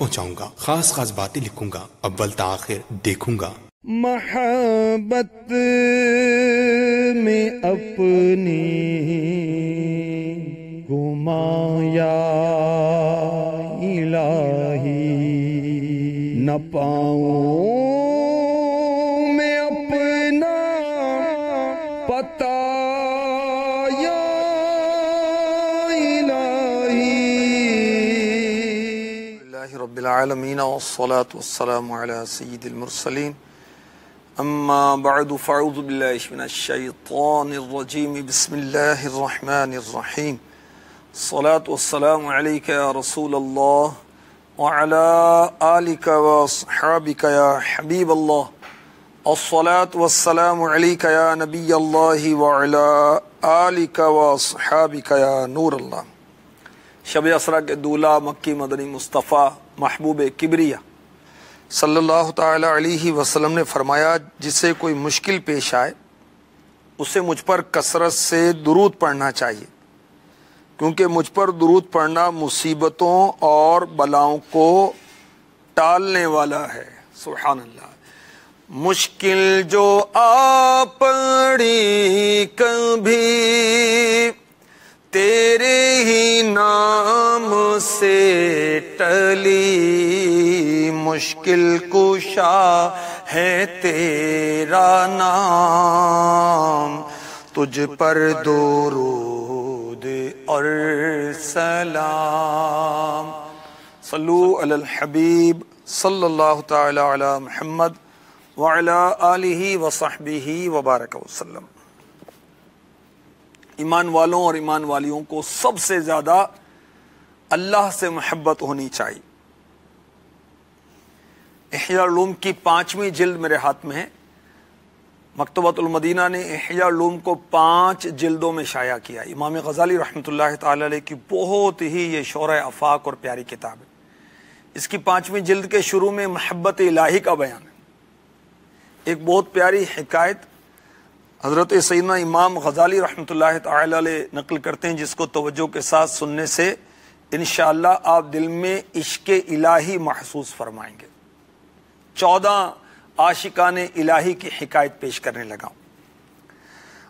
پہنچاؤں گا، خاص خاص باتیں لکھوں گا، اول تا آخر دیکھوں گا۔ محبت میں اپنی گمایا الہی، نہ پاؤں میں اپنا پتہ یا الہی۔ اللہ رب العالمین والصلاة والسلام علی سید المرسلین، اما بعد فاعوذ باللہ من الشیطان الرجیم، بسم اللہ الرحمن الرحیم، الصلاة والسلام علیک یا رسول اللہ وعلى آلک واصحابک یا حبیب اللہ، الصلاة والسلام علیک یا نبی اللہ وعلى آلک واصحابک یا نور اللہ۔ شب اسرا کے دولہ مکی مدنی مصطفیٰ محبوب کبریہ صلی اللہ تعالی علیہ وسلم نے فرمایا، جسے کوئی مشکل پیش آئے اسے مجھ پر کثرت سے درود پڑھنا چاہیے، کیونکہ مجھ پر درود پڑھنا مصیبتوں اور بلاؤں کو ٹالنے والا ہے۔ سبحان اللہ۔ مشکل جو آ پڑی کبھی تیرے ہی نام سے ٹلی، مشکل کشا ہے تیرا نام، تجھ پر درود اور سلام۔ صلو علی الحبیب صلی اللہ تعالی علی محمد وعلی آلہ وصحبہ وبارک وسلم۔ ایمان والوں اور ایمان والیوں کو سب سے زیادہ اللہ سے محبت ہونی چاہیے۔ احیاء علوم کی 5ویں جلد میرے ہاتھ میں ہے۔ مکتبۃ المدینہ نے احیاء علوم کو 5 جلدوں میں شائع کیا۔ امام غزالی رحمۃ اللہ تعالی علیہ کی بہت ہی یہ شورۂ آفاق اور پیاری کتاب ہے۔ اس کی 5ویں جلد کے شروع میں محبت الہی کا بیان ہے۔ ایک بہت پیاری حکایت حضرت سیدنا امام غزالی رحمۃ اللہ تعالی علیہ نقل کرتے ہیں، جس کو توجہ کے ساتھ سننے سے انشاءاللہ آپ دل میں عشق الہی محسوس فرمائیں گے۔ 14 عاشقان الہی کی حکایت پیش کرنے لگا ہوں۔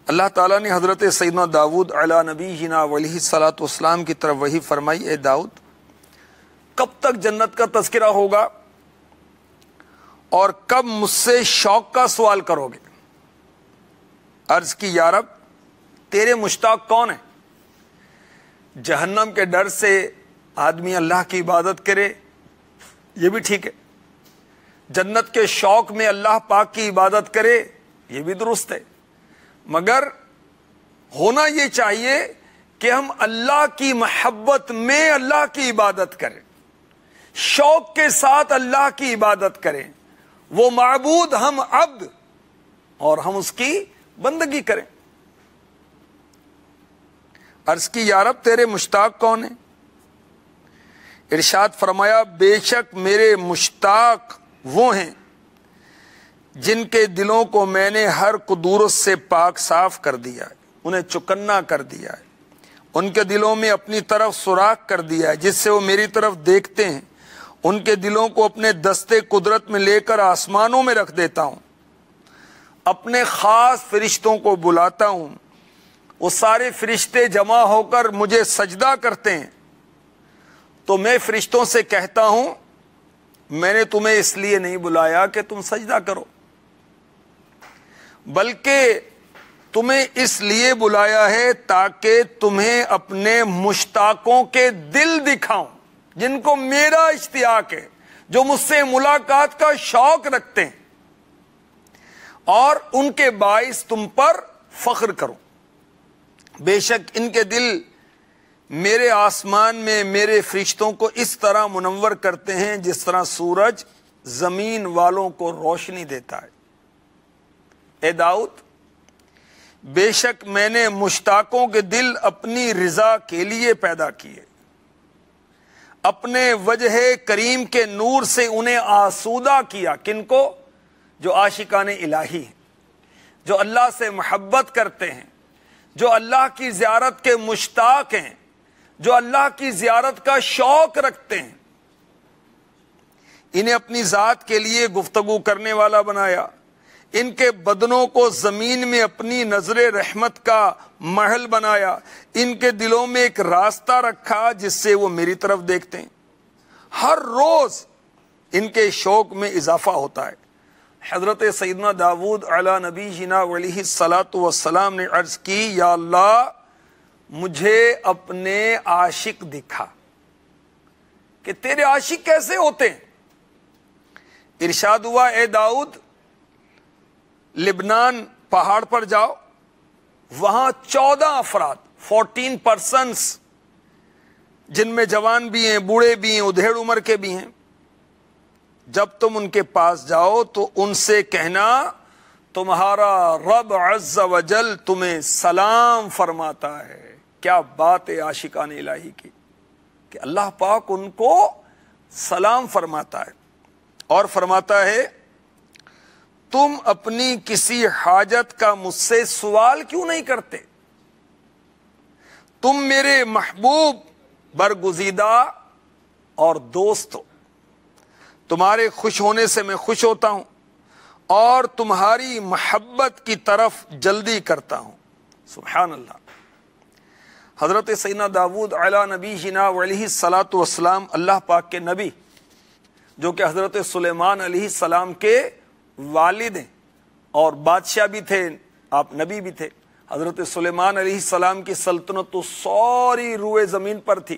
اللہ تعالیٰ نے حضرت سیدنا داؤد علی نبینا علیہ الصلاۃ والسلام کی طرف وحی فرمائی، اے داؤد کب تک جنت کا تذکرہ ہوگا اور کب مجھ سے شوق کا سوال کرو گے؟ عرض کی، یا رب تیرے مشتاق کون ہیں؟ جہنم کے ڈر سے آدمی اللہ کی عبادت کرے، یہ بھی ٹھیک ہے۔ جنت کے شوق میں اللہ پاک کی عبادت کرے، یہ بھی درست ہے، مگر ہونا یہ چاہیے کہ ہم اللہ کی محبت میں اللہ کی عبادت کریں، شوق کے ساتھ اللہ کی عبادت کریں، وہ معبود ہم عبد اور ہم اس کی بندگی کریں۔ عرض کی، یا رب تیرے مشتاق کون ہیں؟ ارشاد فرمایا، بے شک میرے مشتاق وہ ہیں جن کے دلوں کو میں نے ہر قدورت سے پاک صاف کر دیا ہے، انہیں چکنا کر دیا ہے، ان کے دلوں میں اپنی طرف سوراخ کر دیا ہے جس سے وہ میری طرف دیکھتے ہیں، ان کے دلوں کو اپنے دستے قدرت میں لے کر آسمانوں میں رکھ دیتا ہوں، اپنے خاص فرشتوں کو بلاتا ہوں، وہ سارے فرشتے جمع ہو کر مجھے سجدہ کرتے ہیں، تو میں فرشتوں سے کہتا ہوں میں نے تمہیں اس لیے نہیں بلایا کہ تم سجدہ کرو، بلکہ تمہیں اس لیے بلایا ہے تاکہ تمہیں اپنے مشتاقوں کے دل دکھاؤں، جن کو میرا اشتیاق ہے، جو مجھ سے ملاقات کا شوق رکھتے ہیں، اور ان کے باعث تم پر فخر کروں۔ بے شک ان کے دل میرے آسمان میں میرے فرشتوں کو اس طرح منور کرتے ہیں جس طرح سورج زمین والوں کو روشنی دیتا ہے۔ اے داؤد بے شک میں نے مشتاقوں کے دل اپنی رضا کے لیے پیدا کیے، اپنے وجہ کریم کے نور سے انہیں آسودہ کیا۔ کن کو؟ جو عاشقان الہی ہیں، جو اللہ سے محبت کرتے ہیں، جو اللہ کی زیارت کے مشتاق ہیں، جو اللہ کی زیارت کا شوق رکھتے ہیں، انہیں اپنی ذات کے لیے گفتگو کرنے والا بنایا، ان کے بدنوں کو زمین میں اپنی نظر رحمت کا محل بنایا، ان کے دلوں میں ایک راستہ رکھا جس سے وہ میری طرف دیکھتے ہیں، ہر روز ان کے شوق میں اضافہ ہوتا ہے۔ حضرت سیدنا داؤد علی نبی جنا علیہ الصلاۃ والسلام نے عرض کی، یا اللہ مجھے اپنے عاشق دکھا کہ تیرے عاشق کیسے ہوتے ہیں۔ ارشاد ہوا، اے داؤد لبنان پہاڑ پر جاؤ، وہاں 14 افراد 14 پرسنس جن میں جوان بھی ہیں، بوڑھے بھی ہیں، ادھیڑ عمر کے بھی ہیں، جب تم ان کے پاس جاؤ تو ان سے کہنا تمہارا رب عز و جل تمہیں سلام فرماتا ہے۔ کیا بات ہے عاشقان الہی کی کہ اللہ پاک ان کو سلام فرماتا ہے اور فرماتا ہے تم اپنی کسی حاجت کا مجھ سے سوال کیوں نہیں کرتے؟ تم میرے محبوب برگزیدہ اور دوست ہو، تمہارے خوش ہونے سے میں خوش ہوتا ہوں اور تمہاری محبت کی طرف جلدی کرتا ہوں۔ سبحان اللہ۔ حضرت سیدنا داؤد علی نبی جنا علیہ الصلاۃ والسلام اللہ پاک کے نبی، جو کہ حضرت سلیمان علیہ السلام کے والد ہیں اور بادشاہ بھی تھے، آپ نبی بھی تھے۔ حضرت سلیمان علیہ السلام کی سلطنت تو ساری روئے زمین پر تھی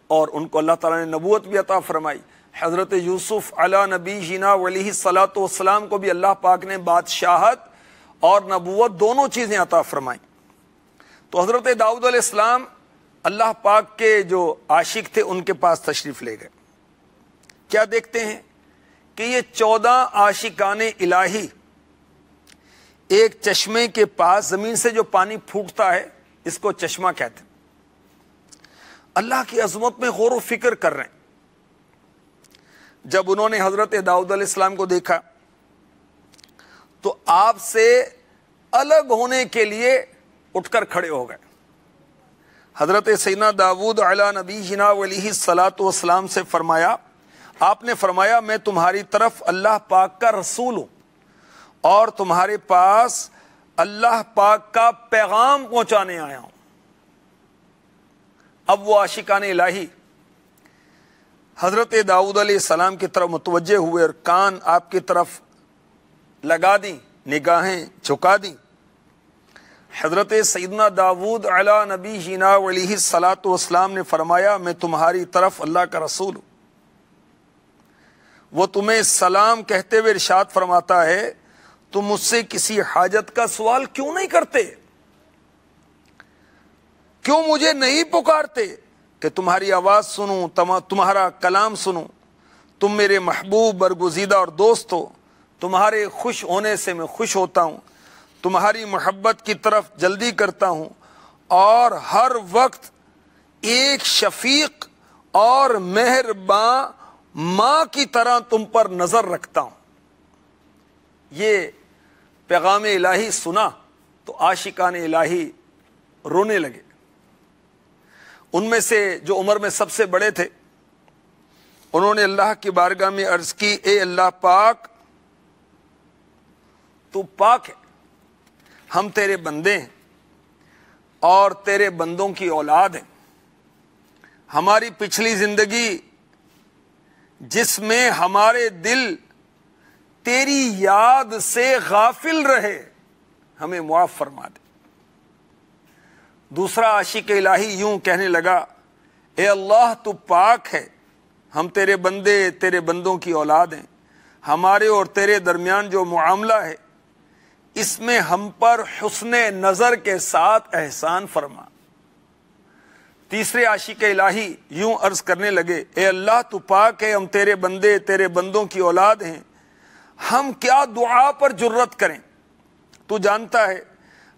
اور ان کو اللہ تعالیٰ نے نبوت بھی عطا فرمائی۔ حضرت یوسف علی نبی جنا علیہ الصلاۃ والسلام کو بھی اللہ پاک نے بادشاہت اور نبوت دونوں چیزیں عطا فرمائیں۔ تو حضرت داؤد علیہ السلام اللہ پاک کے جو عاشق تھے ان کے پاس تشریف لے گئے۔ کیا دیکھتے ہیں کہ یہ 14 عاشقان الہی ایک چشمے کے پاس زمین سے جو پانی پھوٹتا ہے اس کو چشمہ کہتے ہیں، اللہ کی عظمت میں غور و فکر کر رہے ہیں۔ جب انہوں نے حضرت داؤد علیہ السلام کو دیکھا تو آپ سے الگ ہونے کے لیے اٹھ کر کھڑے ہو گئے۔ حضرت سیدنا داؤد علی نبی جنا علیہ الصلاۃ والسلام سے فرمایا، آپ نے فرمایا میں تمہاری طرف اللہ پاک کا رسول ہوں اور تمہارے پاس اللہ پاک کا پیغام پہنچانے آیا ہوں۔ اب وہ عاشقان الہی حضرت داؤد علیہ السلام کی طرف متوجہ ہوئے اور کان آپ کی طرف لگا دیں، نگاہیں جھکا دیں۔ حضرت سیدنا داؤد علی نبی جنا علیہ الصلاۃ والسلام نے فرمایا میں تمہاری طرف اللہ کا رسول ہوں۔ وہ تمہیں سلام کہتے ہوئے ارشاد فرماتا ہے تم مجھ سے کسی حاجت کا سوال کیوں نہیں کرتے؟ کیوں مجھے نہیں پکارتے کہ تمہاری آواز سنوں، تمہارا کلام سنوں؟ تم میرے محبوب برگزیدہ اور دوست ہو، تمہارے خوش ہونے سے میں خوش ہوتا ہوں، تمہاری محبت کی طرف جلدی کرتا ہوں اور ہر وقت ایک شفیق اور مہرباں ماں کی طرح تم پر نظر رکھتا ہوں۔ یہ پیغام الہی سنا تو عاشقان الہی رونے لگے۔ ان میں سے جو عمر میں سب سے بڑے تھے انہوں نے اللہ کی بارگاہ میں عرض کی، اے اللہ پاک تو پاک ہے، ہم تیرے بندے ہیں اور تیرے بندوں کی اولاد ہیں۔ ہماری پچھلی زندگی جس میں ہمارے دل تیری یاد سے غافل رہے ہمیں معاف فرما دے۔ دوسرا عاشق الہی یوں کہنے لگا، اے اللہ تو پاک ہے، ہم تیرے بندے تیرے بندوں کی اولاد ہیں، ہمارے اور تیرے درمیان جو معاملہ ہے اس میں ہم پر حسن نظر کے ساتھ احسان فرما۔ تیسرے عاشق الہی یوں عرض کرنے لگے، اے اللہ تو پاک ہے، ہم تیرے بندے تیرے بندوں کی اولاد ہیں، ہم کیا دعا پر جرت کریں؟ تو جانتا ہے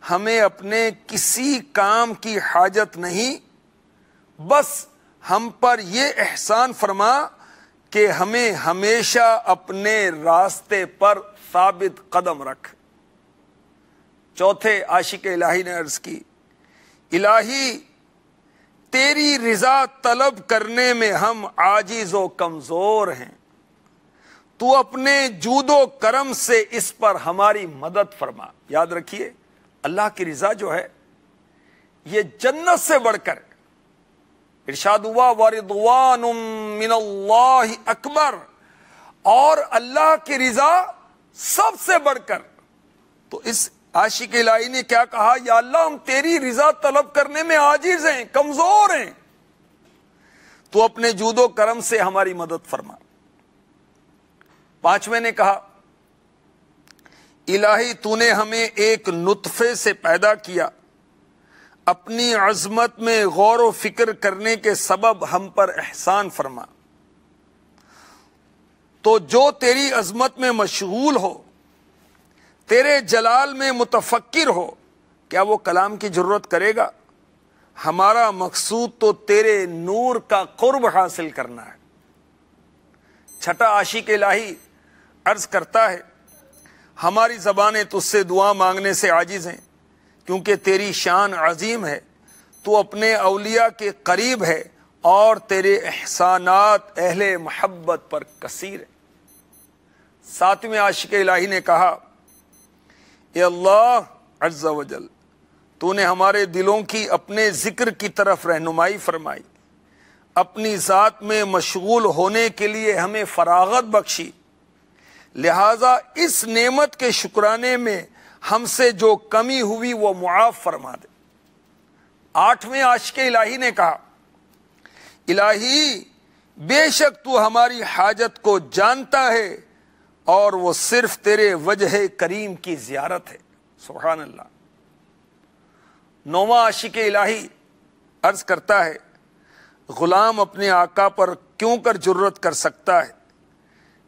ہمیں اپنے کسی کام کی حاجت نہیں، بس ہم پر یہ احسان فرما کہ ہمیں ہمیشہ اپنے راستے پر ثابت قدم رکھ۔ چوتھے عاشق الہی نے عرض کی، الہی تیری رضا طلب کرنے میں ہم عاجز و کمزور ہیں، تو اپنے جود و کرم سے اس پر ہماری مدد فرما. یاد رکھیے اللہ کی رضا جو ہے یہ جنت سے بڑھ کر, ارشاد ہوا وَرِضْوَانٌ مِّنَ اللَّهِ اکبر, اور اللہ کی رضا سب سے بڑھ کر. تو اس عاشق الہی نے کیا کہا, یا اللہ ہم تیری رضا طلب کرنے میں عاجز ہیں, کمزور ہیں, تو اپنے جود و کرم سے ہماری مدد فرما. پانچویں نے کہا الہی تو نے ہمیں ایک نطفے سے پیدا کیا, اپنی عظمت میں غور و فکر کرنے کے سبب ہم پر احسان فرما. تو جو تیری عظمت میں مشغول ہو, تیرے جلال میں متفکر ہو, کیا وہ کلام کی ضرورت کرے گا؟ ہمارا مقصود تو تیرے نور کا قرب حاصل کرنا ہے. چھٹا عاشق الہی عرض کرتا ہے ہماری زبانیں تجھ سے دعا مانگنے سے عاجز ہیں, کیونکہ تیری شان عظیم ہے, تو اپنے اولیاء کے قریب ہے, اور تیرے احسانات اہل محبت پر کثیر ہے. ساتویں عاشق الہی نے کہا اے اللہ عز و جل, تو نے ہمارے دلوں کی اپنے ذکر کی طرف رہنمائی فرمائی, اپنی ذات میں مشغول ہونے کے لیے ہمیں فراغت بخشی, لہذا اس نعمت کے شکرانے میں ہم سے جو کمی ہوئی وہ معاف فرما دے. آٹھویں عاشق الہی نے کہا الہی بے شک تو ہماری حاجت کو جانتا ہے, اور وہ صرف تیرے وجہ کریم کی زیارت ہے. سبحان اللہ. نوواں عاشق الہی عرض کرتا ہے غلام اپنے آقا پر کیوں کر جرت کر سکتا ہے,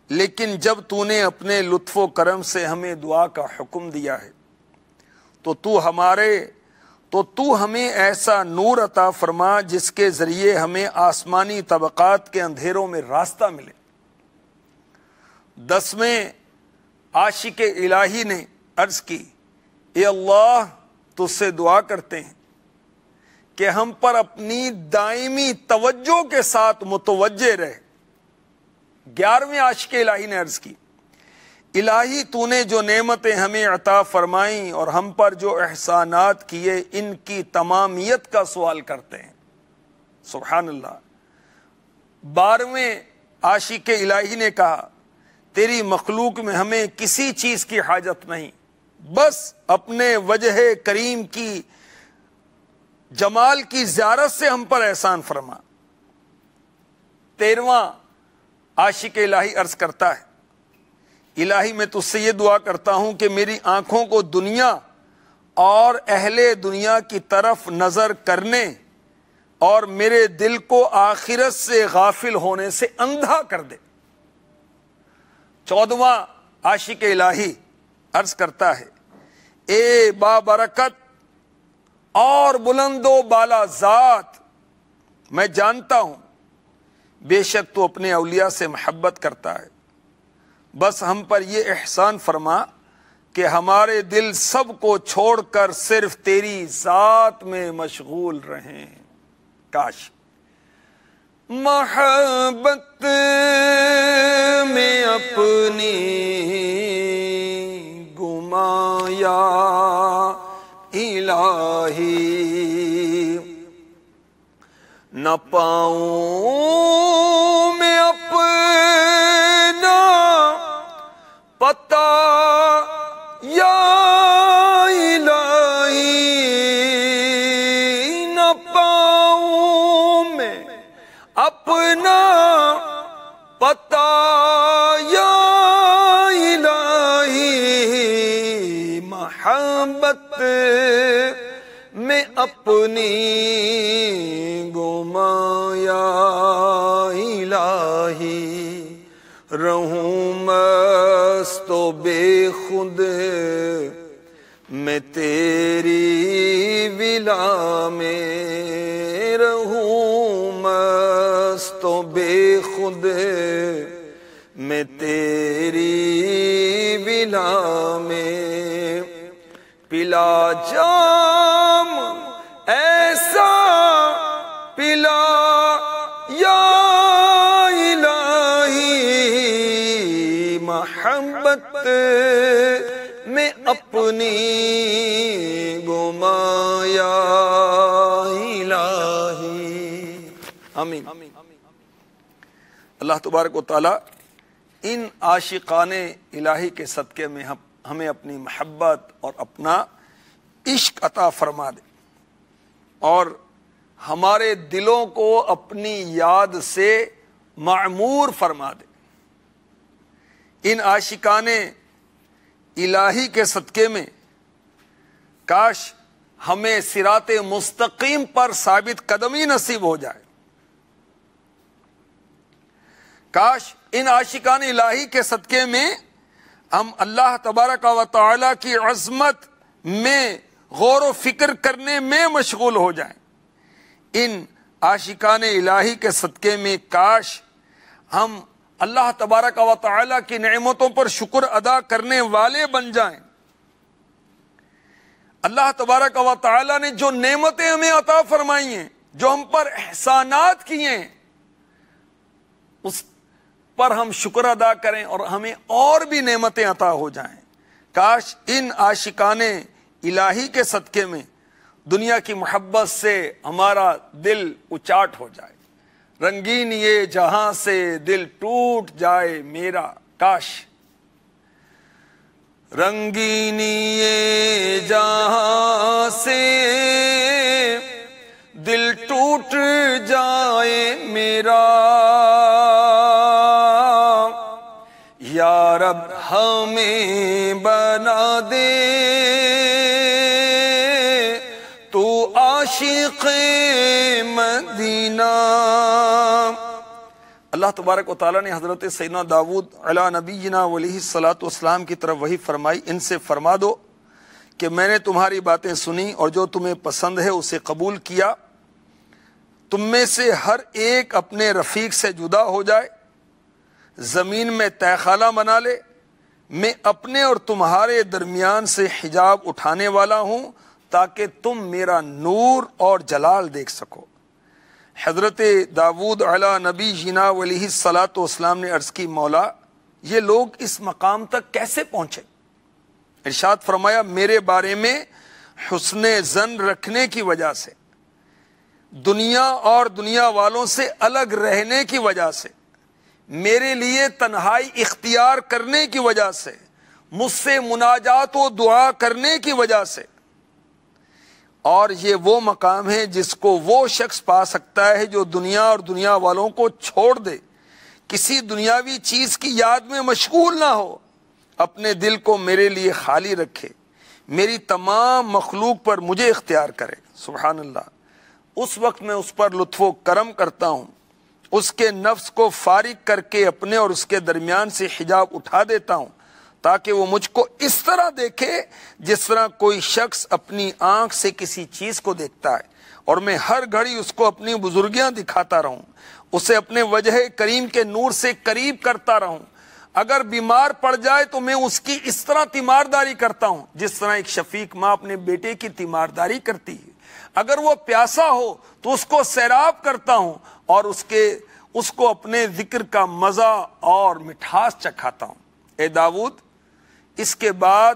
لیکن جب تو نے اپنے لطف و کرم سے ہمیں دعا کا حکم دیا ہے تو تو ہمیں ایسا نور عطا فرما جس کے ذریعے ہمیں آسمانی طبقات کے اندھیروں میں راستہ ملے. دسویں عاشق الہی نے عرض کی اے اللہ تجھ سے دعا کرتے ہیں کہ ہم پر اپنی دائمی توجہ کے ساتھ متوجہ رہے. گیارہویں عاشق الہی نے عرض کی الہی تو نے جو نعمتیں ہمیں عطا فرمائیں اور ہم پر جو احسانات کیے ان کی تمامیت کا سوال کرتے ہیں. سبحان اللہ. 12ویں عاشق الہی نے کہا تیری مخلوق میں ہمیں کسی چیز کی حاجت نہیں, بس اپنے وجہ کریم کی جمال کی زیارت سے ہم پر احسان فرما. 13واں عاشق الہی عرض کرتا ہے الہی میں تجھ سے یہ دعا کرتا ہوں کہ میری آنکھوں کو دنیا اور اہل دنیا کی طرف نظر کرنے اور میرے دل کو آخرت سے غافل ہونے سے اندھا کر دے. 14واں عاشق الہی عرض کرتا ہے اے بابرکت اور بلند و بالا ذات, میں جانتا ہوں بے شک تو اپنے اولیاء سے محبت کرتا ہے, بس ہم پر یہ احسان فرما کہ ہمارے دل سب کو چھوڑ کر صرف تیری ذات میں مشغول رہیں. کاش محبت میں اپنی گمایا الہی, نہ پاؤں میں اپنا پتا یا الہی, نہ پاؤں میں اپنا پتا یا الہی, محبت میں اپنی گمایا الہی, رہوں مست و بے خود میں تیری ولا میں, رہوں مست و بے خود میں تیری ولا میں, پلا جام ایسا پلا یا الہی, محبت میں اپنی گمایا الہی. آمین. اللہ تبارک و تعالی ان عاشقان الہی کے صدقے میں ہمیں اپنی محبت اور اپنا عشق عطا فرما دے اور ہمارے دلوں کو اپنی یاد سے معمور فرما دے. ان عاشقان الہی کے صدقے میں کاش ہمیں صراط مستقیم پر ثابت قدمی نصیب ہو جائے. کاش ان عاشقان الہی کے صدقے میں ہم اللہ تبارک و تعالی کی عظمت میں غور و فکر کرنے میں مشغول ہو جائیں. ان عاشقان الہی کے صدقے میں کاش ہم اللہ تبارک و تعالی کی نعمتوں پر شکر ادا کرنے والے بن جائیں. اللہ تبارک و تعالی نے جو نعمتیں ہمیں عطا فرمائی ہیں، جو ہم پر احسانات کیے ہیں، اس پر ہم شکر ادا کریں اور ہمیں اور بھی نعمتیں عطا ہو جائیں. کاش ان عاشقان الہی کے صدقے میں دنیا کی محبت سے ہمارا دل اچاٹ ہو جائے. رنگین یہ جہاں سے دل ٹوٹ جائے میرا، کاش رنگین یہ جہاں سے دل ٹوٹ جائے میرا، یا رب ہمیں بنا دے تو عاشق مدینہ. اللہ تبارک و تعالیٰ نے حضرت سیدنا داؤد علی نبینا علیہ الصلاۃ والسلام کی طرف وحی فرمائی، ان سے فرما دو کہ میں نے تمہاری باتیں سنی اور جو تمہیں پسند ہے اسے قبول کیا. تم میں سے ہر ایک اپنے رفیق سے جدا ہو جائے، زمین میں تہ خانہ بنا لے. میں اپنے اور تمہارے درمیان سے حجاب اٹھانے والا ہوں تاکہ تم میرا نور اور جلال دیکھ سکو. حضرت داؤد علی نبی جینا علیہ الصلاۃ والسلام نے عرض کی، مولا یہ لوگ اس مقام تک کیسے پہنچے؟ ارشاد فرمایا، میرے بارے میں حسن ظن رکھنے کی وجہ سے، دنیا اور دنیا والوں سے الگ رہنے کی وجہ سے، میرے لیے تنہائی اختیار کرنے کی وجہ سے، مجھ سے مناجات و دعا کرنے کی وجہ سے. اور یہ وہ مقام ہے جس کو وہ شخص پا سکتا ہے جو دنیا اور دنیا والوں کو چھوڑ دے، کسی دنیاوی چیز کی یاد میں مشغول نہ ہو، اپنے دل کو میرے لیے خالی رکھے، میری تمام مخلوق پر مجھے اختیار کرے. سبحان اللہ. اس وقت میں اس پر لطف و کرم کرتا ہوں، اس کے نفس کو فارغ کر کے اپنے اور اس کے درمیان سے حجاب اٹھا دیتا ہوں تاکہ وہ مجھ کو اس طرح دیکھے جس طرح کوئی شخص اپنی آنکھ سے کسی چیز کو دیکھتا ہے، اور میں ہر گھڑی اس کو اپنی بزرگیاں دکھاتا رہوں، اسے اپنے وجہ کریم کے نور سے قریب کرتا رہوں. اگر بیمار پڑ جائے تو میں اس کی اس طرح تیمارداری کرتا ہوں جس طرح ایک شفیق ماں اپنے بیٹے کی تیمارداری کرتی ہے. اگر وہ پیاسا ہو تو اس کو سیراب کرتا ہوں اور اس کو اپنے ذکر کا مزہ اور مٹھاس چکھاتا ہوں. اے داؤد، اس کے بعد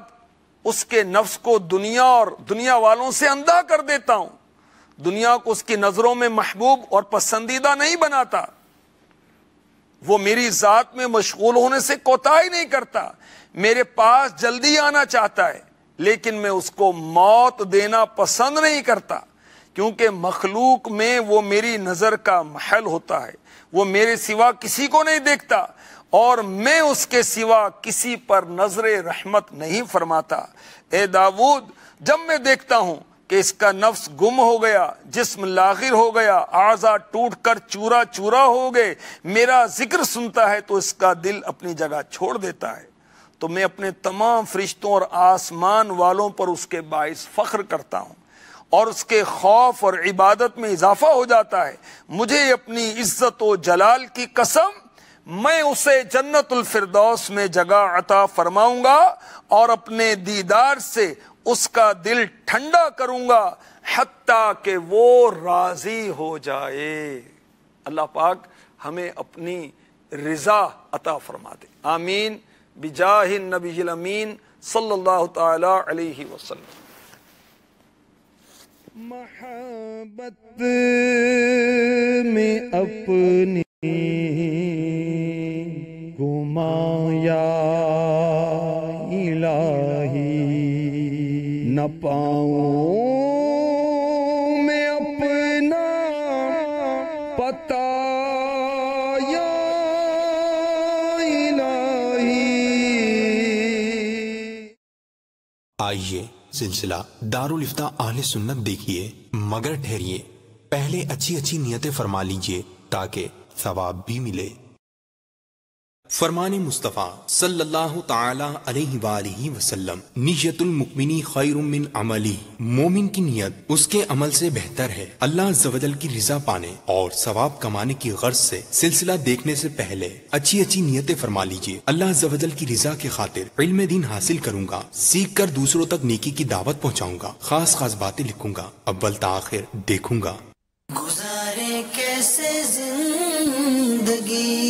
اس کے نفس کو دنیا اور دنیا والوں سے اندھا کر دیتا ہوں. دنیا کو اس کی نظروں میں محبوب اور پسندیدہ نہیں بناتا. وہ میری ذات میں مشغول ہونے سے کوتاہی نہیں کرتا، میرے پاس جلدی آنا چاہتا ہے، لیکن میں اس کو موت دینا پسند نہیں کرتا، کیونکہ مخلوق میں وہ میری نظر کا محل ہوتا ہے. وہ میرے سوا کسی کو نہیں دیکھتا اور میں اس کے سوا کسی پر نظر رحمت نہیں فرماتا. اے داؤد، جب میں دیکھتا ہوں کہ اس کا نفس گم ہو گیا، جسم لاغر ہو گیا، اعضاء ٹوٹ کر چورا چورا ہو گئے، میرا ذکر سنتا ہے تو اس کا دل اپنی جگہ چھوڑ دیتا ہے، تو میں اپنے تمام فرشتوں اور آسمان والوں پر اس کے باعث فخر کرتا ہوں اور اس کے خوف اور عبادت میں اضافہ ہو جاتا ہے. مجھے اپنی عزت و جلال کی قسم، میں اسے جنت الفردوس میں جگہ عطا فرماؤں گا اور اپنے دیدار سے اس کا دل ٹھنڈا کروں گا حتیٰ کہ وہ راضی ہو جائے. اللہ پاک ہمیں اپنی رضا عطا فرما دے. آمین بجاہ النبی الامین صلی اللہ تعالی علیہ وسلم۔ محبت میں اپنی گمایا الہی، نہ پاؤں میں اپنا پتہ یا الہی۔ آئیے سلسلہ دارالفتاء اہل سنت دیکھیے، مگر ٹھہریے، پہلے اچھی اچھی نیتیں فرما لیجئے تاکہ ثواب بھی ملے۔ فرمان مصطفیٰ صلی اللہ تعالی علیہ وآلہ وسلم، نیت المؤمن خیر من عملی، مومن کی نیت اس کے عمل سے بہتر ہے اللہ عز و جل کی رضا پانے اور ثواب کمانے کی غرض سے۔ سلسلہ دیکھنے سے پہلے اچھی اچھی نیتیں فرما لیجئے۔ اللہ عز و جل کی رضا کے خاطر علم دین حاصل کروں گا، سیکھ کر دوسروں تک نیکی کی دعوت پہنچاؤں گا، خاص خاص باتیں لکھوں گا، اول تا آخر دیکھوں گا۔ گزارے کیسے زندگی